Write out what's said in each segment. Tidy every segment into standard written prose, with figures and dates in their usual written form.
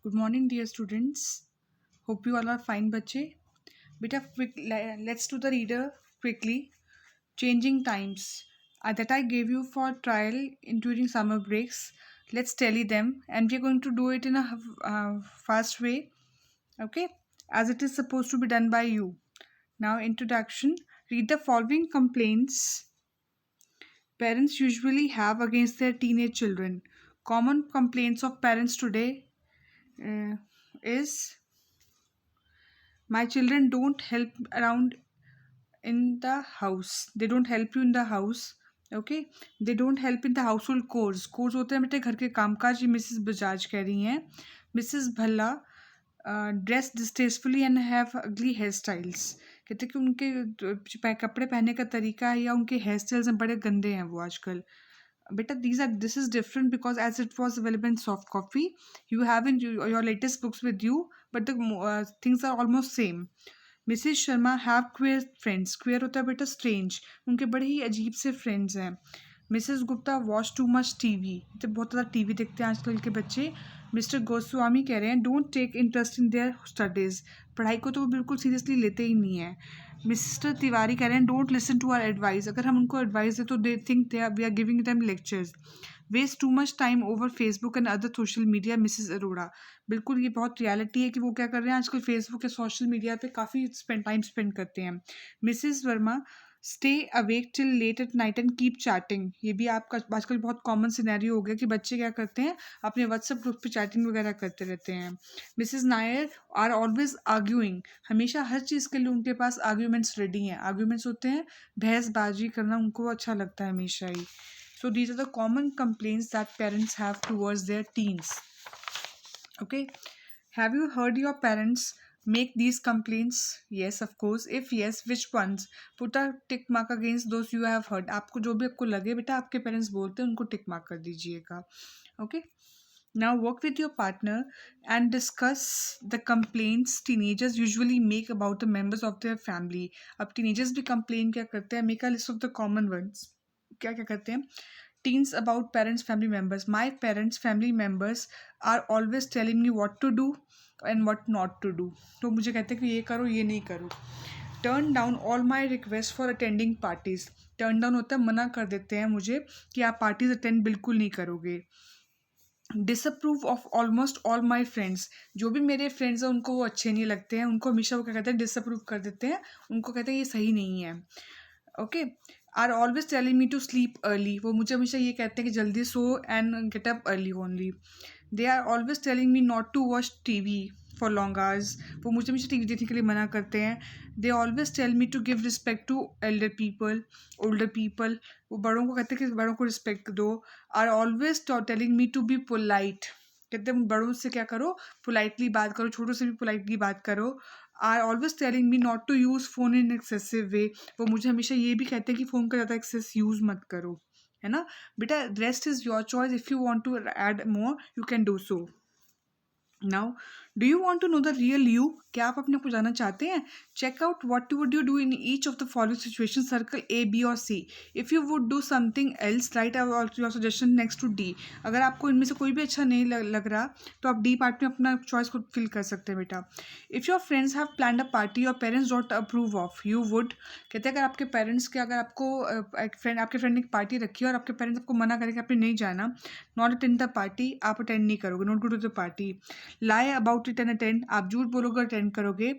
Good morning, dear students. Hope you all are fine, बच्चे. बेटा let's do the reader quickly. Changing times that I gave you for trial during summer breaks. Let's tally them, and we're going to do it in a fast way. Okay, as it is supposed to be done by you. Now, introduction. Read the following complaints parents usually have against their teenage children. Common complaints of parents today is my children don't help around in the house. They don't help you in the house. Okay, they don't help in the household chores होते हैं बेटे घर के कामकाज. ये Mrs Bajaj कह रही हैं. Mrs Bhalla dress distastefully and have ugly hair styles. कहते हैं कि उनके कपड़े पहनने का तरीका है या उनके हेयर स्टाइल्स बड़े गंदे हैं वो आजकल. Beta, this is different because as it was available in soft copy, you have in your latest books with you, but the things are almost same. Mrs Sharma have queer friends. Queer होता है बेटा strange. उनके बड़े ही अजीब से friends हैं. Mrs Gupta watch too much TV. तो बहुत ज़्यादा टीवी देखते हैं आजकल के बच्चे. मिस्टर गोस्वामी कह रहे हैं don't take interest in their studies. पढ़ाई को तो वो बिल्कुल सीरियसली लेते ही नहीं है. मिस्टर तिवारी कह रहे हैं don't listen to our advice. अगर हम उनको एडवाइस दें तो they think we are giving them lectures. Waste too much time over Facebook and other social media. Mrs Arora. बिल्कुल ये बहुत रियलिटी है कि वो क्या कर रहे हैं आजकल फेसबुक या सोशल मीडिया पे काफ़ी टाइम स्पेंड करते हैं. Mrs Verma stay awake till late at night and keep chatting. ये भी आपका आजकल बहुत कॉमन सिनेरियो हो गया कि बच्चे क्या करते हैं अपने व्हाट्सएप ग्रुप पे चैटिंग वगैरह करते रहते हैं. Mrs Nair are always arguing. हमेशा हर चीज़ के लिए उनके पास आर्ग्यूमेंट्स रेडी हैं. आर्ग्यूमेंट्स होते हैं बहसबाजी करना, उनको अच्छा लगता है हमेशा ही. So these are the common complaints that parents have towards their teens. Okay, have you heard your parents make these complaints? Yes, of course. If yes, which ones? Put a tick mark against those you have heard. आपको जो भी आपको लगे बेटा आपके parents बोलते हैं उनको टिक मार्क कर दीजिएगा. Okay. Now work with your partner and discuss the complaints teenagers usually make about the members of their family. अब teenagers भी complain क्या करते हैं? Make a list of the common ones. क्या क्या करते हैं? Teens about parents family members. My parents family members are always telling me what to do and what not to do. तो मुझे कहते हैं कि ये करो ये नहीं करो. Turn down all my requests for attending parties. Turn down होता है मना कर देते हैं मुझे कि आप पार्टीज अटेंड बिल्कुल नहीं करोगे. Disapprove of almost all my friends. जो भी मेरे फ्रेंड्स हैं उनको वो अच्छे नहीं लगते हैं. उनको हमेशा वो क्या कहते हैं डिसअप्रूव कर देते हैं. उनको कहते हैं ये सही नहीं है. Okay. Are always telling me to sleep early. वो मुझे हमेशा ये कहते हैं कि जल्दी सो and get up early only. They are always telling me not to watch TV for long hours. वो मुझे हमेशा टी वी देखने के लिए मना करते हैं. They always tell me to give respect to elder people older people. वो बड़ों को कहते हैं कि बड़ों को रिस्पेक्ट दो. Are always telling me to be polite. कहते हैं बड़ों से क्या करो पोलाइटली बात करो, छोटों से भी पोलाइटली बात करो. Are always telling me not to use phone in excessive way. वो मुझे हमेशा ये भी कहते हैं कि फ़ोन का ज़्यादा एक्सेस यूज़ मत करो. है ना बेटा. Rest is your choice. If you want to add more you can do so. Now do you want to know the real you. क्या आप अपने आप को जानना चाहते हैं? Check out what would you do in each of the following situation. Circle A B और C. If you would do something else write your suggestion next to D. अगर आपको इनमें से कोई भी अच्छा नहीं लग रहा तो आप डी पार्ट में अपना चॉइस को फिल कर सकते हैं बेटा. If your friends have planned a party your parents don't approve of you would. कहते हैं अगर आपके पेरेंट्स के अगर आपको आपके फ्रेंड ने एक पार्टी रखी है और आपके पेरेंट्स आपको मना करें कि आपने नहीं जाना, नॉट अटेंड द पार्टी, आप अटेंड नहीं करोगे, not go to the party. Lie about it and attend. आप झूठ बोलोगे अटेंड करोगे.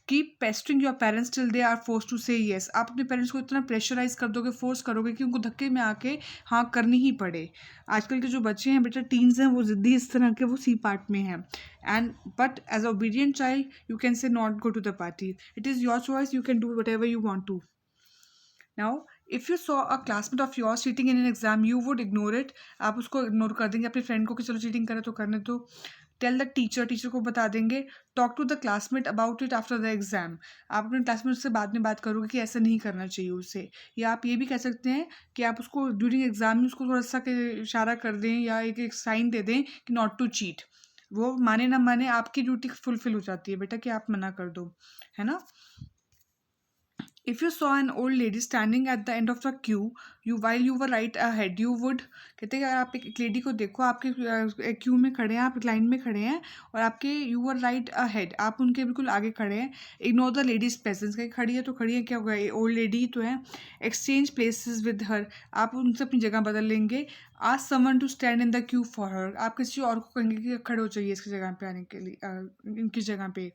Keep pestering your parents till they are force to say yes. आप अपने पेरेंट्स को इतना प्रेशराइज कर दोगे, फोर्स करोगे कि उनको धक्के में आके हाँ करनी ही पड़े. आजकल के जो बच्चे हैं बेटा टीन्स हैं वो ज़िद्दी इस तरह के वो सी पार्ट में हैं. And but as obedient child you can say not go to the party. It is your choice. You can do whatever you want to. Now if you saw a classmate of your cheating in an exam you would ignore it. आप उसको ignore कर देंगे अपने friend को कि चलो cheating करे तो करने दो. Tell the teacher. टीचर को बता देंगे. Talk to the classmate about it after the exam. आप अपने क्लासमेट से बाद में बात करोगे कि ऐसा नहीं करना चाहिए उसे. या आप ये भी कह सकते हैं कि आप उसको ड्यूरिंग एग्जाम में उसको थोड़ा सा इशारा कर दें या एक साइन दे दें कि नॉट टू चीट. वो माने ना माने आपकी ड्यूटी फुलफिल हो जाती है बेटा कि आप मना कर दो. है ना. If you saw an old lady standing at the end of the queue, you while you were right ahead, you would कहते हैं कि अगर आप एक लेडी को देखो, आपके क्यू में खड़े हैं, आप एक लाइन में खड़े हैं और आपके यू वर राइट अहेड, आप उनके बिल्कुल आगे खड़े हैं, इग्नोर द लेडीज प्रेजेंस, कहीं खड़ी है तो खड़ी है, क्या होगा, ओल्ड लेडी ही तो है, एक्सचेंज प्लेसेस विद हर, आप उनसे अपनी जगह बदल लेंगे, ask someone to stand in the queue for her, आप किसी और को कहेंगे कि खड़े हो जाइए इसकी जगह पे आने के लिए, इनकी जगह पे,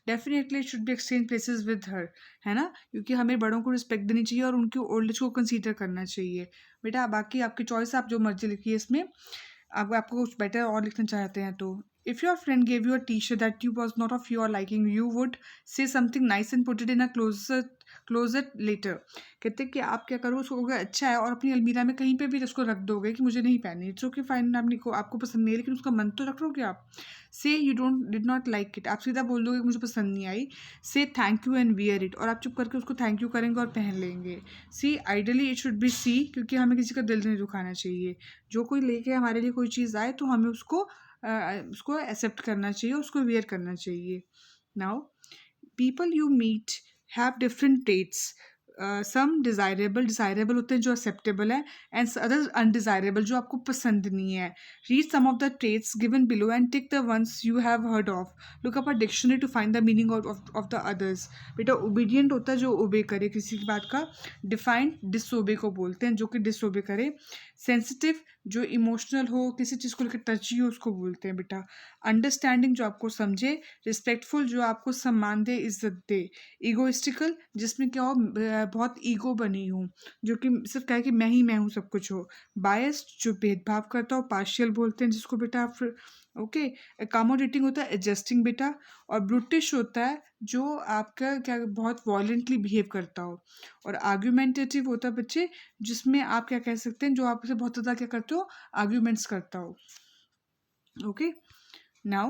definitely should be exchange places with her, है ना, क्योंकि हमें बड़ों को रिस्पेक्ट देनी चाहिए और उनकी ओल्ड एज को कंसीडर करना चाहिए। बेटा बाकी आपकी चॉइस, आप जो मर्जी लिखिए इसमें, आपको कुछ बेटर और लिखना चाहते हैं तो, if your friend gave you a T shirt that you was not of your liking, you would say something nice and put it in a closet later, कहते हैं कि आप क्या करो, उसको कहोगे अच्छा है और अपनी अलमीरा में कहीं पे भी उसको रख दोगे कि मुझे नहीं पहनी, इट्स ओके फाइन, आपको पसंद नहीं है लेकिन उसका मन तो रख लोगे आप, से you don't did not like it, आप सीधा बोल दोगे कि मुझे पसंद नहीं आई, से thank you and wear it, और आप चुप करके उसको थैंक यू करेंगे और पहन लेंगे। See ideally it should be C, क्योंकि हमें किसी का दिल नहीं दुखाना चाहिए, जो कोई लेके हमारे लिए कोई चीज़ आए तो हमें उसको एक्सेप्ट करना चाहिए, उसको वियर करना चाहिए। Now people you meet have different traits, some desirable होते हैं जो एक्सेप्टेबल है, एंड अदर्स अनडिज़ायरेबल जो आपको पसंद नहीं है। Read some of the traits given below and tick the ones you have heard of, look up a dictionary to find the meaning of the others. बेटा ओबीडियंट होता है जो ओबे करे किसी की बात का, डिफाइंड डिसओबे को बोलते हैं जो कि डिसओबे करे, सेंसिटिव जो इमोशनल हो, किसी चीज़ को लेकर टची हो उसको बोलते हैं बेटा, अंडरस्टैंडिंग जो आपको समझे, रिस्पेक्टफुल जो आपको सम्मान दे, इज्जत दे, ईगोइस्टिकल जिसमें क्या हो, बहुत ईगो बनी हूँ, जो कि सिर्फ कहे कि मैं हूँ सब कुछ हो, बायस्ड जो भेदभाव करता हो, पार्शियल बोलते हैं जिसको बेटा आप, ओके, अकोमोडेटिंग होता है एडजस्टिंग बेटा, और ब्रुटिश होता है जो आपका क्या बहुत वॉयलेंटली बिहेव करता हो, और आर्ग्यूमेंटेटिव होता है बच्चे जिसमें आप क्या कह सकते हैं जो आपसे बहुत ज़्यादा क्या करते हो, आर्ग्यूमेंट्स करता हो, okay. Now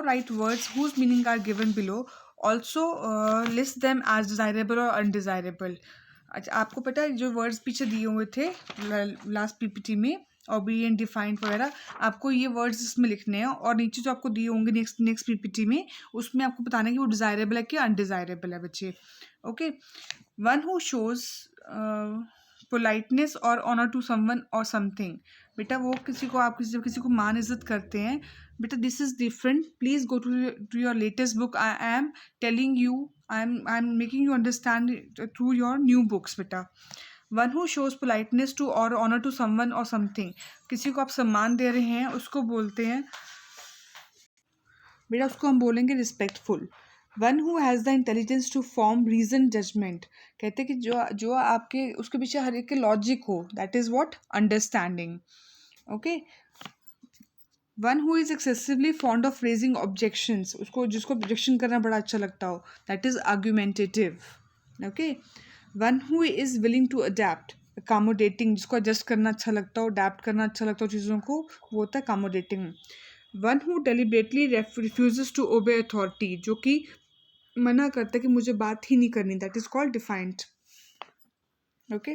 write words whose meaning are given below. Also list them as desirable or undesirable. अच्छा आपको पता है जो वर्ड्स पीछे दिए हुए थे लास्ट पीपीटी में, ओबीडिएंट, डिफाइंड वगैरह, आपको ये वर्ड्स इसमें लिखने हैं, और नीचे जो आपको दिए होंगे नेक्स्ट पीपीटी में उसमें आपको बताना है कि वो डिज़ायरेबल है कि अनडिज़ायरेबल है बच्चे, okay. One who shows politeness और ऑनर टू समवन और समथिंग, बेटा वो आप किसी को मान इज्जत करते हैं, बेटा this is different, please go to your latest book, I am telling you, I am making you understand through your new books बेटा। One who shows politeness to और ऑनर टू समवन और समथिंग, किसी को आप सम्मान दे रहे हैं उसको बोलते हैं बेटा, उसको हम बोलेंगे respectful. One who has the intelligence to form reason judgement, कहते हैं कि जो आपके उसके पीछे हर एक के लॉजिक हो, that is what understanding, okay. One who is excessively fond of raising objections, उसको जिसको ऑब्जेक्शन करना बड़ा अच्छा लगता हो, that is argumentative, okay. One who is willing to adept, accommodating जिसको एडजस्ट करना अच्छा लगता हो, अडेप्ट करना अच्छा लगता हो चीज़ों को, वो होता है accommodating. One who deliberately refuses to obey authority, जो कि मना करता है कि मुझे बात ही नहीं करनी, that is called defined, okay.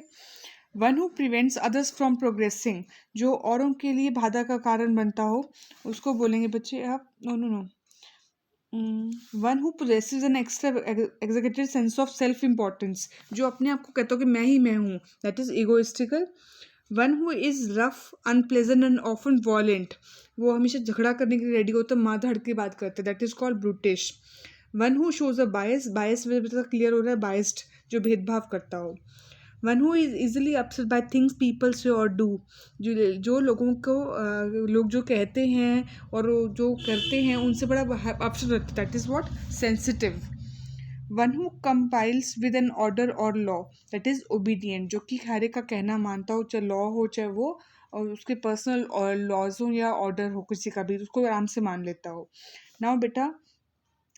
One who prevents others from progressing, जो औरों के लिए बाधा का कारण बनता हो उसको बोलेंगे बच्चे आप, no no no, one who possesses an extra executive sense of self importance, जो अपने आप को कहता हो कि मैं हूँ, that is egoistical. One who is rough unpleasant and often violent, वो हमेशा झगड़ा करने के लिए रेडी होता है, माँ धड़ की बात करते हैं, that is called brutish. One who shows a bias clear हो रहा है, बायस्ड जो भेदभाव करता हो। One who is easily upset by things people say और डू, जो लोगों को लोग जो कहते हैं और जो करते हैं उनसे बड़ा अपसेट रहता है, that is what sensitive. One who compiles with an order और लॉ, दैट इज ओबीडियंट, जो कि हर एक का कहना मानता हो, चाहे लॉ हो चाहे वो और उसके पर्सनल और लॉज हो या ऑर्डर हो किसी का भी, उसको आराम से मान लेता हो। नाउ बेटा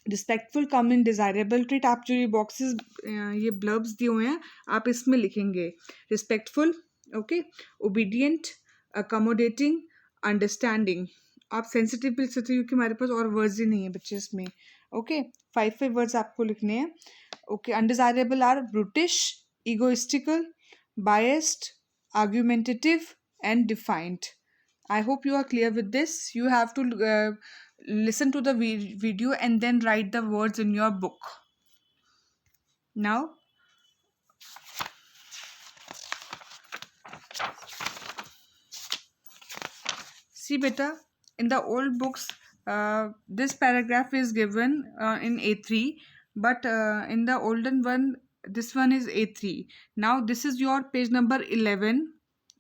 रिस्पेक्टफुल कम इन डिज़ायरेबल ट्रीट, आप जो ये बॉक्सेस ये ब्लब्स दिए हुए हैं आप इसमें लिखेंगे respectful, okay, obedient, accommodating, understanding. आप सेंसिटिव भी लिख सकते हो क्योंकि हमारे पास और वर्ड्स ही नहीं है बच्चे इसमें, ओके। 5 वर्ड्स आपको लिखने हैं, okay. Undesirable are brutish, egoistical, biased, argumentative and defined. I hope you are clear with this. You have to listen to the video and then write the words in your book. Now See beta, in the old books, this paragraph is given in A3, but in the olden one, this one is A3. Now this is your page number 11.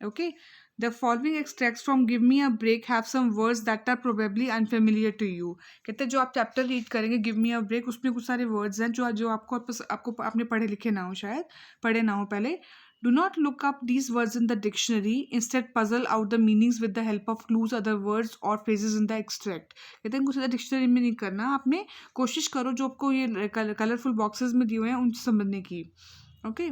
Okay. The following extracts from Give Me a Break have some words that are probably unfamiliar to you. कहते हैं जो आप chapter read करेंगे give me a break, उसमें कुछ सारे words हैं जो जो आपको आपने पढ़े लिखे ना हो, शायद पढ़े ना हो पहले. Do not look up these words in the dictionary. Instead, puzzle out the meanings with the help of clues, other words or phrases in the extract. कहते हैं कुछ ज़्यादा डिक्शनरी में नहीं करना, आपने कोशिश करो जो आपको ये कलरफुल बॉक्सेस में दिए हुए हैं उनसे समझने की. Okay.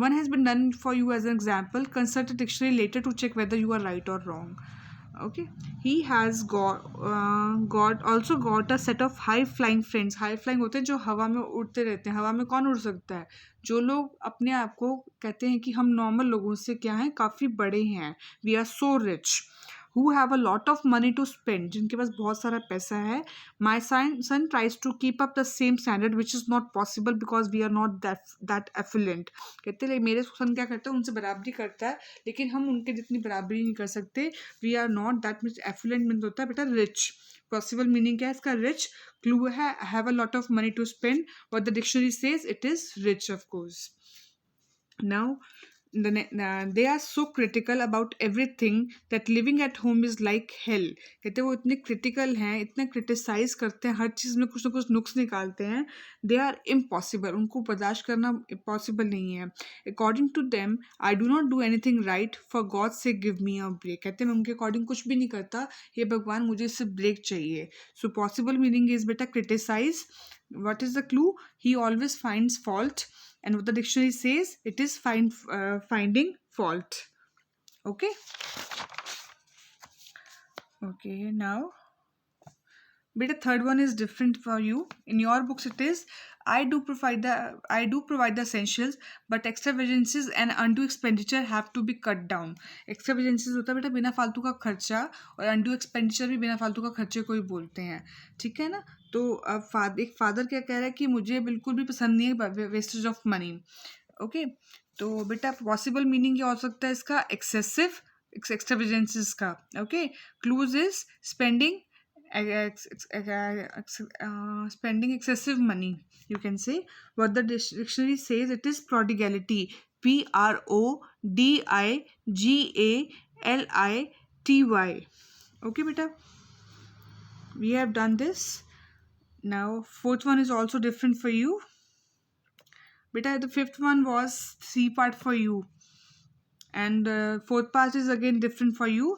One has been done for you as an example. Consult a dictionary later to check whether you are right or wrong. Okay. He has got also got a set of high flying friends. High flying होते हैं जो हवा में उड़ते रहते हैं. हवा में कौन उड़ सकता है? जो लोग अपने आप को कहते हैं कि हम नॉर्मल लोगों से क्या हैं, काफ़ी बड़े हैं. We are so rich. who have a lot of money to spend, जिनके पास बहुत सारा पैसा है. My son tries to keep up the same standard which is not possible because we are not that affluent. कहते हैं मेरे सन क्या करता है, उनसे बराबरी करता है, लेकिन हम उनके जितनी बराबरी नहीं कर सकते. We are not that much affluent means होता है बेटा rich. पॉसिबल मीनिंग क्या है इसका? रिच. क्लू है have a lot of money to spend. What the dictionary says, it is rich of course. Now, they are so critical about everything that living at home is like hell. कहते हैं वो इतने critical हैं, इतने criticise करते हैं, हर चीज़ में कुछ ना कुछ नुक्स निकालते हैं. दे आर इम्पॉसिबल, उनको बर्दाश्त करना पॉसिबल नहीं है. According to them I do not do anything right, for God sake give me a break. कहते हैं मैं उनके अकॉर्डिंग कुछ भी नहीं करता, हे भगवान मुझे इससे ब्रेक चाहिए. सो पॉसिबल मीनिंग इज बेटा criticise. what is the clue? He always finds fault, and what the dictionary says, it is finding fault. Okay. Okay, now beta third one is different for you. In your books it is I do provide the essentials, but extravagances and undue expenditure have to be cut down. extravagances होता है बेटा बिना फालतू का खर्चा, और undue expenditure भी बिना फालतू का खर्चे को ही बोलते हैं. ठीक है ना? तो अब एक फादर क्या कह रहा है कि मुझे बिल्कुल भी पसंद नहीं है वेस्टेज ऑफ मनी. ओके. तो बेटा पॉसिबल मीनिंग क्या हो सकता है इसका? एक्सेसिव extravagances का. Okay. Clues is spending spending excessive money, you can say. What the dictionary says, it is prodigality. PRODIGALITY. Okay beta, we have done this. Now fourth one is also different for you beta. The fifth one was 3 part for you, and fourth part is again different for you.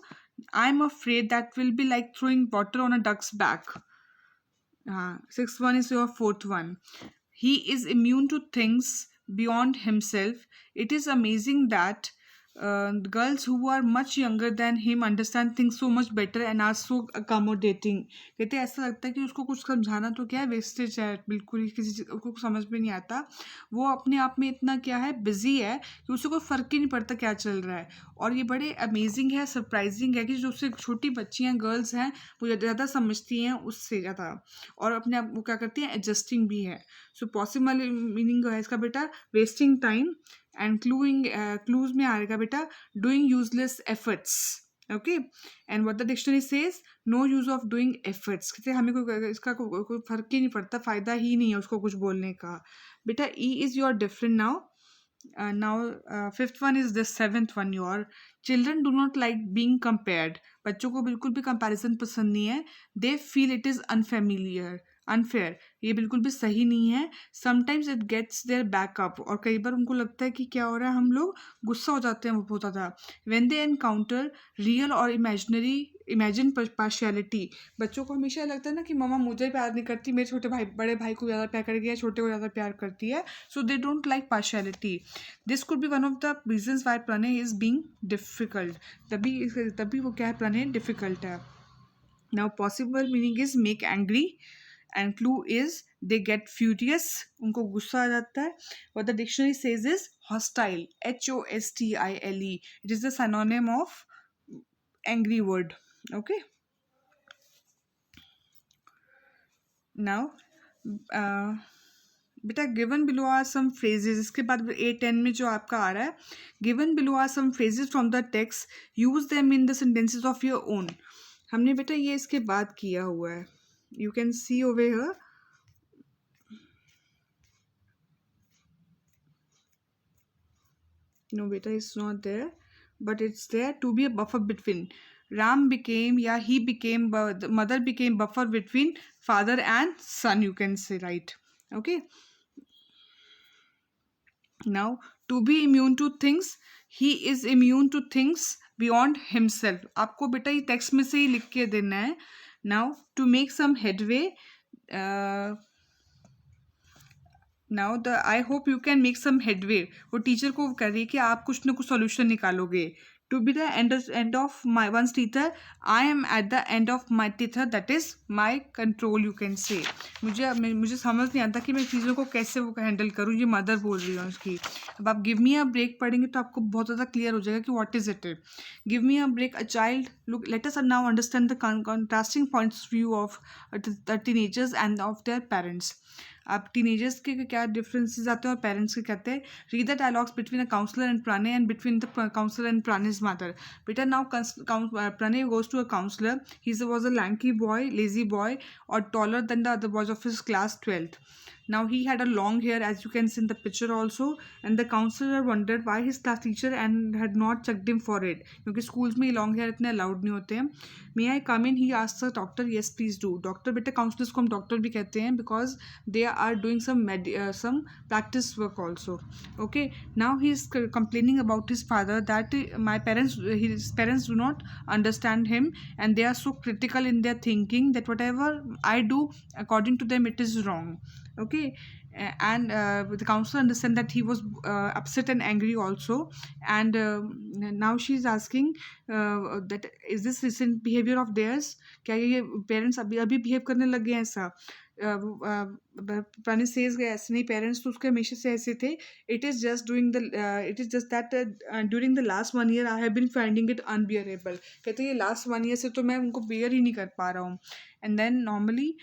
I'm afraid that will be like throwing water on a duck's back. Sixth one is your fourth one. He is immune to things beyond himself. It is amazing that girls who are much younger than him understand things so much better and are so accommodating. कहते हैं ऐसा लगता है कि उसको कुछ समझाना तो क्या है, वेस्टेज है, बिल्कुल ही किसी चीज़ को समझ में नहीं आता. वो अपने आप में इतना क्या है, बिजी है कि उसे कोई फ़र्क ही नहीं पड़ता क्या चल रहा है. और ये बड़े अमेजिंग है, सरप्राइजिंग है कि जो उससे छोटी बच्चियाँ गर्ल्स हैं वो ज़्यादा समझती हैं उससे ज़्यादा, और अपने आप वो क्या करती हैं, एडजस्टिंग भी है. सो पॉसिबल मीनिंग है इसका बेटा वेस्टिंग टाइम, एंड क्लूज में आएगा बेटा doing useless efforts. Okay. And what the dictionary says, no use of doing efforts. कहते हैं हमें कोई इसका कोई फर्क ही नहीं पड़ता, फ़ायदा ही नहीं है उसको कुछ बोलने का. बेटा E is your different now. Now fifth one is the seventh one. Your children do not like being compared. बच्चों को बिल्कुल भी कंपैरिजन पसंद नहीं है. They feel it is unfair. ये बिल्कुल भी सही नहीं है. Sometimes it gets their back up. और कई बार उनको लगता है कि क्या हो रहा है, हम लोग गुस्सा हो जाते हैं बहुत ज़्यादा. When they encounter real or imagine partiality. बच्चों को हमेशा लगता है ना कि मम्मा मुझे प्यार नहीं करती, मेरे बड़े भाई को ज़्यादा प्यार करेगी या छोटे को ज़्यादा प्यार करती है. So they don't like partiality. This could be one of the reasons why Pranay is being difficult. तभी वो क्या है, प्रणय डिफिकल्ट है. Now possible meaning is make angry, and clue is they get furious, उनको गुस्सा आ जाता है. What the dictionary says is hostile, HOSTILE. It is the synonym of angry word. Okay. Now बेटा given below are some phrases, इसके बाद A10 में जो आपका आ रहा है, given below are some phrases from the text, use them in the sentences of your own. हमने बेटा ये इसके बाद किया हुआ है, you can see over here. No, beta, it's not there, but it's there to be a buffer between. Ram became, yeah, he became, the mother became buffer between father and son, you can say, right? Okay. Now, to be immune to things, he is immune to things beyond himself. आपको बेटा ये text में से ही लिख के देना है. Now, to make some headway, uh, now the I hope you can make some headway, वो टीचर को कर रही है कि आप कुछ ना कुछ सोल्यूशन निकालोगे। To be the end of my ones teacher, I am at the end of my teacher, that is my control, you can say. मुझे समझ नहीं आता कि मैं चीज़ों को कैसे वो हैंडल करूँ, ये मदर बोल रही है उसकी। अब आप गिव मी अ ब्रेक पढ़ेंगे तो आपको बहुत ज़्यादा क्लियर हो जाएगा कि what is it. Give me a break, a child look, let us now understand the contrasting points view of the teenagers and of their parents. आप टीनेजर्स के क्या डिफरेंसेस आते हैं और पेरेंट्स के कहते हैं। Read the dialogues between a counsellor and Pranay and between the counsellor and Pranay's mother. बेटा now Pranay goes to a counselor. He was a lanky boy, lazy boy, or taller than the other boys of his class 12th. Now he had a long hair, as you can see in the picture also, and the counselor wondered why his class teacher and had not checked him for it, क्योंकि schools में long hair इतने allowed नहीं होते हैं। May I come in? He asked the doctor. Yes, please do. Doctor, बेटे counselors को हम doctor भी कहते हैं because they are doing some practice work also. Okay. Now he is complaining about his father that his parents do not understand him, and they are so critical in their thinking that whatever I do according to them it is wrong. Okay. And the counselor understand that he was upset and angry also, and now she is asking that is this recent behavior of theirs, क्या ये parents अभी अभी behave करने लग गए ऐसा। Pranay says गए ऐसे नहीं, पेरेंट्स तो उसके हमेशा से ऐसे थे। It is just that during the last 1 year I have been finding it unbearable. कहते हैं ये लास्ट 1 year से तो मैं उनको बियर ही नहीं कर पा रहा हूँ। And then normally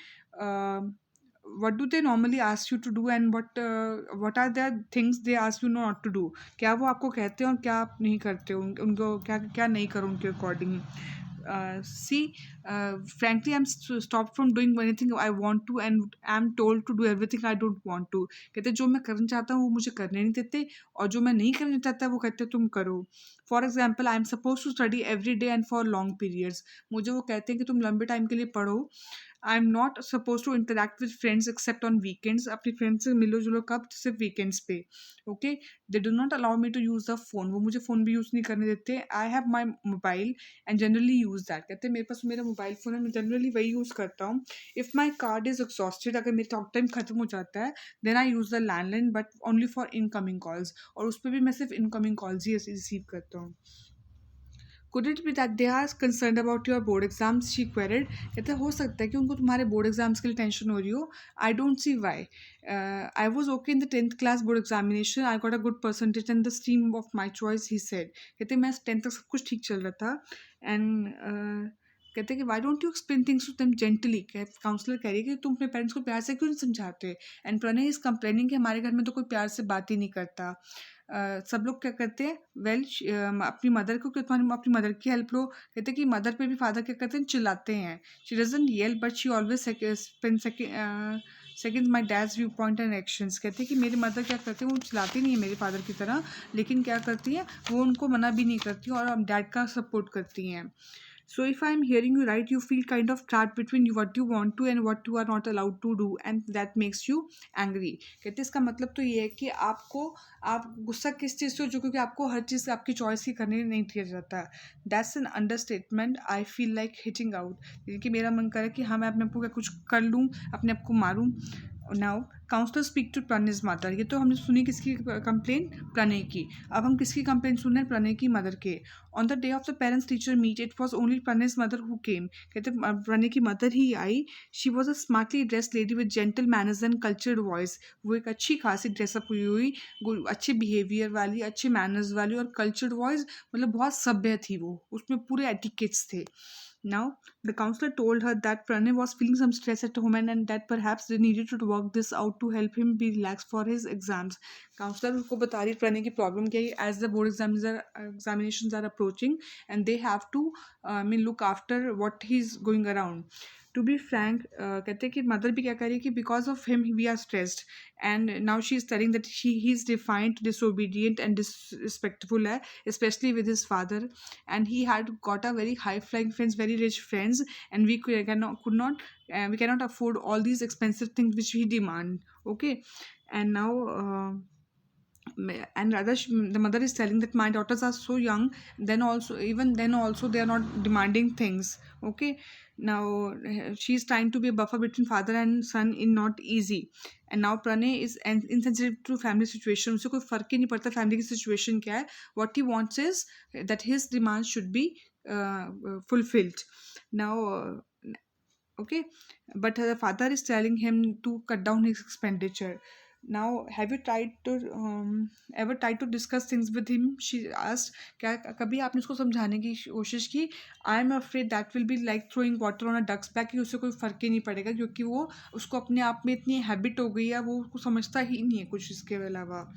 what do they normally ask you to do, and what are the things they ask you not to do? क्या वो आपको कहते हैं और क्या आप नहीं करते हो, उनको क्या क्या नहीं करो उनके according. frankly I'm stopped from doing anything I want to and I'm told to do everything I don't want to। कहते जो मैं करना चाहता हूँ वो मुझे करने नहीं देते, और जो मैं नहीं करना चाहता वो कहते तुम करो। For example I am suppose to study every day and for long periods, मुझे वो कहते हैं कि तुम लंबे टाइम के लिए पढ़ो। I am not suppose to interact with friends except on weekends, अपनी फ्रेंड्स से मिलो जुलो कब, सिर्फ वीकेंड्स पे। Okay. They do not allow me to use the phone, वो मुझे फ़ोन भी यूज़ नहीं करने देते। I have my mobile and generally use that, कहते हैं मेरे पास मेरा मोबाइल फ़ोन है, मैं जनरली वही यूज़ करता हूँ। If my card is exhausted, अगर मेरा टॉक टाइम खत्म हो जाता है, then I use the landline but only for incoming calls, और उस पर भी मैं सिर्फ इनकमिंग कॉल्स ही रिसीव करता हूँ। Could it be that they are concerned about your board exams? She queried. कहते हो सकता है कि उनको तुम्हारे बोर्ड एग्जाम्स के लिए टेंशन हो रही हो। I don't see why. I was okay in the 10th class board examination, I got a good percentage and the stream of my choice, he said. कहते मैं 10th तक सब कुछ ठीक चल रहा था। एंड कहते कि why don't you explain things to them gently, counsellor कह रही है कि तुम अपने पेरेंट्स को प्यार से क्यों नहीं समझाते। एंड प्रणय इज कंप्लेनिंग कि हमारे घर में तो कोई प्यार से बात ही नहीं करता। सब लोग क्या करते हैं, अपनी मदर को, अपनी मदर की हेल्प लो। कहते हैं कि मदर पे भी फादर क्या करते हैं, चिल्लाते हैं। She doesn't yell but she always second my dad's view point and actions. कहते हैं कि मेरी मदर क्या करती है, वो चिल्लाती नहीं है मेरे फादर की तरह, लेकिन क्या करती है, वो उनको मना भी नहीं करती और डैड का सपोर्ट करती हैं। So if I'm hearing you right, you feel kind of trapped between what you want to and what you are not allowed to do, and that makes you angry। कहते इसका मतलब तो ये है कि आप गुस्सा किस चीज़ से हो, जो क्योंकि आपको हर चीज़ आपकी चॉइस की करने नहीं दिया जाता। That's an understatement. I feel like hitting out, कि मेरा मन करे कि हाँ मैं अपने आप को कुछ कर लूँ, अपने आप को मारूँ। Now counsellor speak to Pranay's mother. ये तो हमने सुनी किसकी कंप्लेन, प्रणय की। अब हम किसकी कंप्लेन सुन रहे हैं, प्रणय की मदर के। On the day of the parents teacher meet, it was only Pranay's mother who came. कहते प्रणय की मदर ही आई। She was a smartly dressed lady with gentle manners and cultured voice. वो एक अच्छी खासी ड्रेसअप हुई, अच्छे बिहेवियर वाली, अच्छे मैनर्स वाली और कल्चर्ड वॉइस, मतलब बहुत सभ्य थी वो, उसमें पूरे एटिकेट्स थे। Now The counselor told her that Pranay was feeling some stress at home and that perhaps they needed to work this out to help him be relaxed for his exams. Counselor उसको बता रही Pranay की problem क्या है as the board examinations are approaching and they have to look after what he's going around. To be frank, कहते हैं कि mother भी क्या कह रही है कि because of him we are stressed and now she is telling that he is defined disobedient and disrespectful है especially with his father, and he had got a very high flying friends, very rich friends, and we we cannot afford all these expensive things which we demand. Okay, and now and rather the mother is telling that my daughters are so young, then also even then also they are not demanding things. Okay, now she's trying to be a buffer between father and son in not easy. And now Pranay is insensitive to family situation. उसे कोई फर्क ही नहीं पड़ता family की situation क्या है. What he wants is that his demands should be fulfilled. Now okay, but the father is telling him to cut down his expenditure. Now have you tried to ever tried to discuss things with him, she asked. क्या कभी आपने उसको समझाने की कोशिश की? I am afraid that will be like throwing water on a duck's back, कि उससे कोई फ़र्क ही नहीं पड़ेगा क्योंकि वो उसको अपने आप में इतनी हैबिट हो गई है, वो उसको समझता ही नहीं है कुछ इसके अलावा.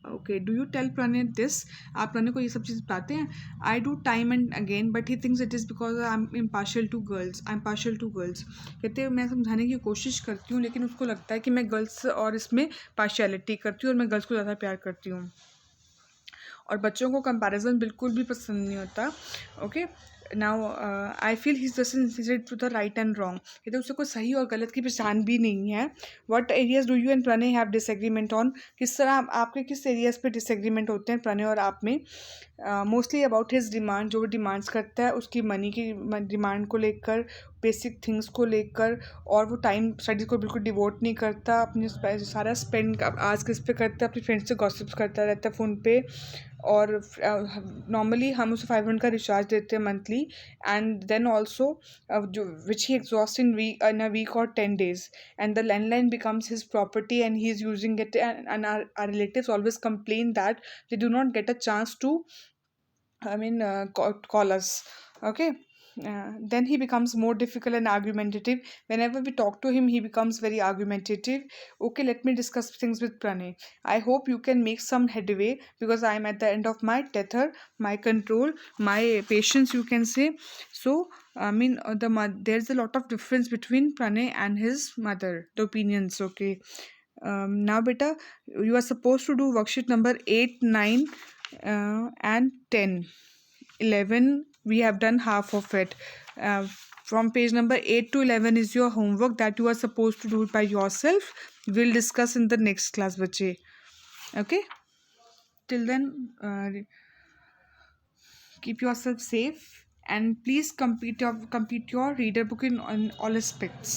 Okay, do you tell Pranay this? आप प्रणय को ये सब चीज़ बताते हैं? I do time and again but he thinks it is because I am impartial to girls. I am partial to girls. कहते हैं मैं समझाने की कोशिश करती हूँ लेकिन उसको लगता है कि मैं गर्ल्स और इसमें पार्शियलिटी करती हूँ और मैं गर्ल्स को ज़्यादा प्यार करती हूँ. और बच्चों को कंपैरिजन बिल्कुल भी पसंद नहीं होता. Okay, now I feel he doesn't to the right and wrong. कहते उससे कोई सही और गलत की पहचान भी नहीं है. What areas do you and Pranay have disagreement on? किस तरह आपके किस एरियाज पे डिसएग्रीमेंट होते हैं प्रणय और आप में? मोस्टली अबाउट हिज डिमांड, जो वो डिमांड्स करता है उसकी मनी की डिमांड को लेकर, बेसिक थिंग्स को लेकर, और वो टाइम स्टडीज़ को बिल्कुल डिवोट नहीं करता. अपने सारा स्पेंड आज किस पे करता है, अपनी फ्रेंड्स से गॉसिप्स करता रहता है फ़ोन पे. और नॉर्मली हम उसे 500 का रिचार्ज देते हैं मंथली, एंड देन ऑल्सो जो विच ही एग्जॉस्ट इन अ वीक और 10 days, and the landline becomes his property and he is using it. And are relatives always complain that they do not get a chance to call us. Okay, then he becomes more difficult and argumentative. Whenever we talk to him, he becomes very argumentative. Okay, let me discuss things with Pranay. I hope you can make some headway because I am at the end of my tether, my control, my patience, you can say. So there's a lot of difference between Pranay and his mother, the opinions. Okay, now beta, you are supposed to do worksheet number 8, 9 and 10. 11 we have done half of it. From page number 8 to 11 is your homework that you are supposed to do it by yourself. We'll discuss in the next class bache. Okay, till then keep yourself safe and please complete your reader book in all aspects.